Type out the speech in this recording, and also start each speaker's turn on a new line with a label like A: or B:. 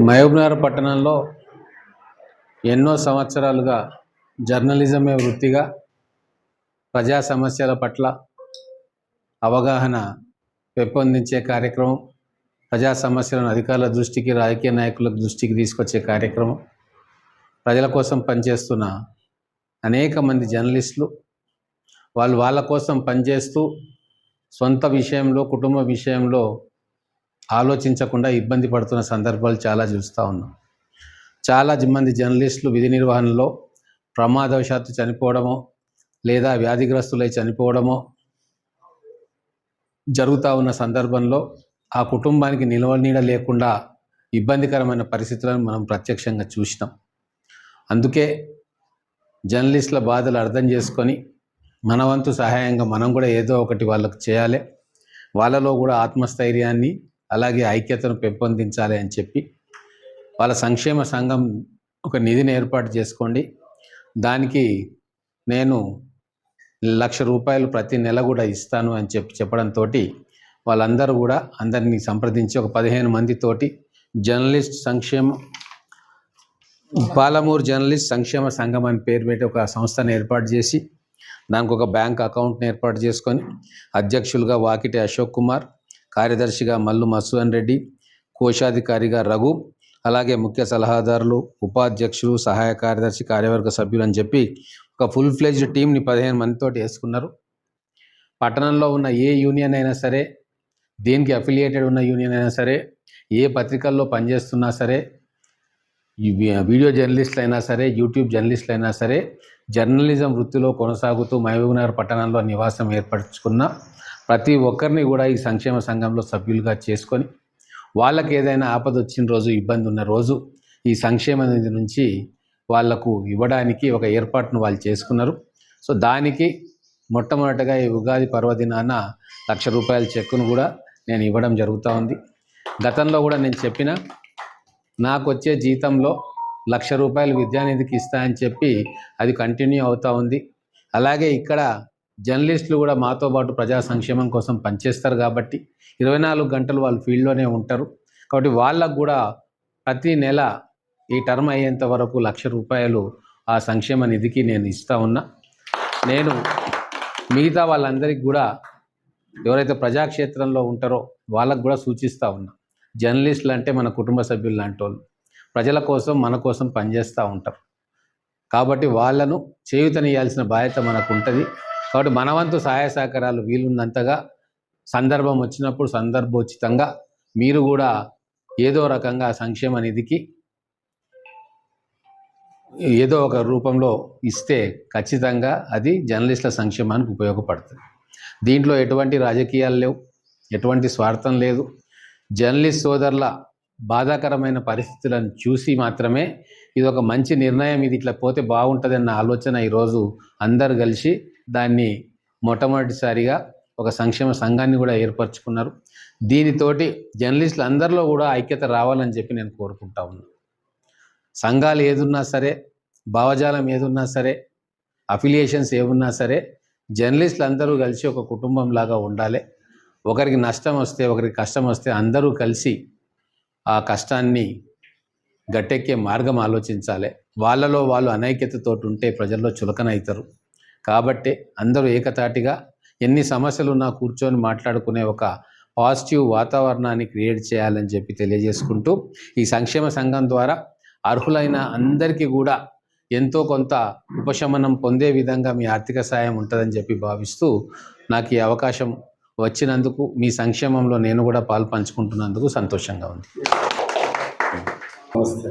A: మహబూబ్నగర్ పట్టణంలో ఎన్నో సంవత్సరాలుగా జర్నలిజమే వృత్తిగా ప్రజా సమస్యల పట్ల అవగాహన పెంపొందించే కార్యక్రమం, ప్రజా సమస్యలను అధికారుల దృష్టికి, రాజకీయ నాయకుల దృష్టికి తీసుకొచ్చే కార్యక్రమం, ప్రజల కోసం పనిచేస్తున్న అనేక మంది జర్నలిస్టులు వాళ్ళ కోసం పనిచేస్తూ సొంత విషయంలో, కుటుంబ విషయంలో ఆలోచించకుండా ఇబ్బంది పడుతున్న సందర్భాలు చాలా చూస్తూ ఉన్నాం. చాలా మంది జర్నలిస్టులు విధి నిర్వహణలో ప్రమాదవశాత్తు చనిపోవడమో లేదా వ్యాధిగ్రస్తులై చనిపోవడమో జరుగుతూ ఉన్న సందర్భంలో ఆ కుటుంబానికి నిలవనీడ లేకుండా ఇబ్బందికరమైన పరిస్థితులను మనం ప్రత్యక్షంగా చూసినాం. అందుకే జర్నలిస్టుల బాధలు అర్థం చేసుకొని మన వంతు సహాయంగా మనం కూడా ఏదో ఒకటి వాళ్ళకు చేయాలి, వాళ్ళలో కూడా ఆత్మస్థైర్యాన్ని అలాగే ఐక్యతను పెంపొందించాలి అని చెప్పి వాళ్ళ సంక్షేమ సంఘం ఒక నిధిని ఏర్పాటు చేసుకోండి, దానికి నేను ₹1,00,000 ప్రతి నెల కూడా ఇస్తాను అని చెప్పడంతో వాళ్ళందరూ కూడా అందరినీ సంప్రదించి ఒక 15 మందితోటి జర్నలిస్ట్ సంక్షేమ పాలమూరు జర్నలిస్ట్ సంక్షేమ సంఘం అని పేరు పెట్టి ఒక సంస్థను ఏర్పాటు చేసి దానికి ఒక బ్యాంక్ అకౌంట్ని ఏర్పాటు చేసుకొని అధ్యక్షులుగా వాకిటి అశోక్ కుమార్, కార్యదర్శిగా మల్లు మసూదన్ రెడ్డి, కోశాధికారిగా రఘు, అలాగే ముఖ్య సలహాదారులు, ఉపాధ్యక్షులు, సహాయ కార్యదర్శి, కార్యవర్గ సభ్యులు అని చెప్పి ఒక ఫుల్ ఫ్లెజ్డ్ టీంని 15 మందితోటి వేసుకున్నారు. పట్టణంలో ఉన్న ఏ యూనియన్ అయినా సరే, దేనికి అఫిలియేటెడ్ ఉన్న యూనియన్ అయినా సరే, ఏ పత్రికల్లో పనిచేస్తున్నా సరే, వీడియో జర్నలిస్టులు అయినా సరే, యూట్యూబ్ జర్నలిస్టులు అయినా సరే, జర్నలిజం వృత్తిలో కొనసాగుతూ మహబూబ్నగర్ పట్టణంలో నివాసం ఏర్పరచుకున్న ప్రతి ఒక్కరిని కూడా ఈ సంక్షేమ సంఘంలో సభ్యులుగా చేసుకొని వాళ్ళకి ఏదైనా ఆపద వచ్చిన రోజు, ఇబ్బంది ఉన్న రోజు ఈ సంక్షేమ నిధి నుంచి వాళ్లకు ఇవ్వడానికి ఒక ఏర్పాటును వాళ్ళు చేసుకున్నారు. సో దానికి మొట్టమొదటగా ఈ ఉగాది పర్వదినాన ₹1,00,000 చెక్కును కూడా నేను ఇవ్వడం జరుగుతూ ఉంది. గతంలో కూడా నేను చెప్పిన నాకు వచ్చే జీతంలో ₹1,00,000 విద్యానిధికి ఇస్తా అని చెప్పి అది కంటిన్యూ అవుతూ ఉంది. అలాగే ఇక్కడ జర్నలిస్టులు కూడా మాతో పాటు ప్రజా సంక్షేమం కోసం పనిచేస్తారు కాబట్టి 24 గంటలు వాళ్ళు ఫీల్డ్లోనే ఉంటారు. కాబట్టి వాళ్ళకు కూడా ప్రతి నెల ఈ టర్మ్ అయ్యేంత వరకు ₹1,00,000 ఆ సంక్షేమ నిధికి నేను ఇస్తూ ఉన్నా. నేను మిగతా వాళ్ళందరికీ కూడా ఎవరైతే ప్రజాక్షేత్రంలో ఉంటారో వాళ్ళకు కూడా సూచిస్తూ ఉన్నా, జర్నలిస్టులు అంటే మన కుటుంబ సభ్యులు లాంటి వాళ్ళు, ప్రజల కోసం మన కోసం పనిచేస్తూ ఉంటారు. కాబట్టి వాళ్ళను చేయూతనియాల్సిన బాధ్యత మనకు ఉంటుంది. కాబట్టి మన వంతు సహాయ సహకారాలు వీలున్నంతగా సందర్భం వచ్చినప్పుడు సందర్భోచితంగా మీరు కూడా ఏదో రకంగా సంక్షేమ నిధికి ఏదో ఒక రూపంలో ఇస్తే ఖచ్చితంగా అది జర్నలిస్టుల సంక్షేమానికి ఉపయోగపడుతుంది. దీంట్లో ఎటువంటి రాజకీయాలు లేవు, ఎటువంటి స్వార్థం లేదు. జర్నలిస్ట్ సోదరుల బాధాకరమైన పరిస్థితులను చూసి మాత్రమే ఇది ఒక మంచి నిర్ణయం, ఇది ఇట్లా పోతే బాగుంటుందన్న ఆలోచన ఈరోజు అందరు కలిసి దాన్ని మొట్టమొదటిసారిగా ఒక సంక్షేమ సంఘాన్ని కూడా ఏర్పరచుకున్నారు. దీనితోటి జర్నలిస్టులు అందరిలో కూడా ఐక్యత రావాలని చెప్పి నేను కోరుకుంటా ఉన్నాను. సంఘాలు ఏదున్నా సరే, భావజాలం ఏదున్నా సరే, అఫిలియేషన్స్ ఏమున్నా సరే, జర్నలిస్టులు అందరూ కలిసి ఒక కుటుంబం లాగా ఉండాలి. ఒకరికి నష్టం వస్తే, ఒకరికి కష్టం వస్తే అందరూ కలిసి ఆ కష్టాన్ని గట్టెక్కే మార్గం ఆలోచించాలి. వాళ్ళలో వాళ్ళు అనైక్యతతో ఉంటే ప్రజల్లో చులకన అవుతారు. కాబట్టి అందరూ ఏకతాటిగా ఎన్ని సమస్యలు ఉన్నా కూర్చొని మాట్లాడుకునే ఒక పాజిటివ్ వాతావరణాన్ని క్రియేట్ చేయాలని చెప్పి తెలియజేసుకుంటూ, ఈ సంక్షేమ సంఘం ద్వారా అర్హులైన అందరికీ కూడా ఎంతో కొంత ఉపశమనం పొందే విధంగా మీ ఆర్థిక సాయం ఉంటుందని చెప్పి భావిస్తూ నాకు ఈ అవకాశం వచ్చినందుకు, మీ సంక్షేమంలో నేను కూడా పాలు పంచుకుంటున్నందుకు సంతోషంగా ఉంది.
B: నమస్తే.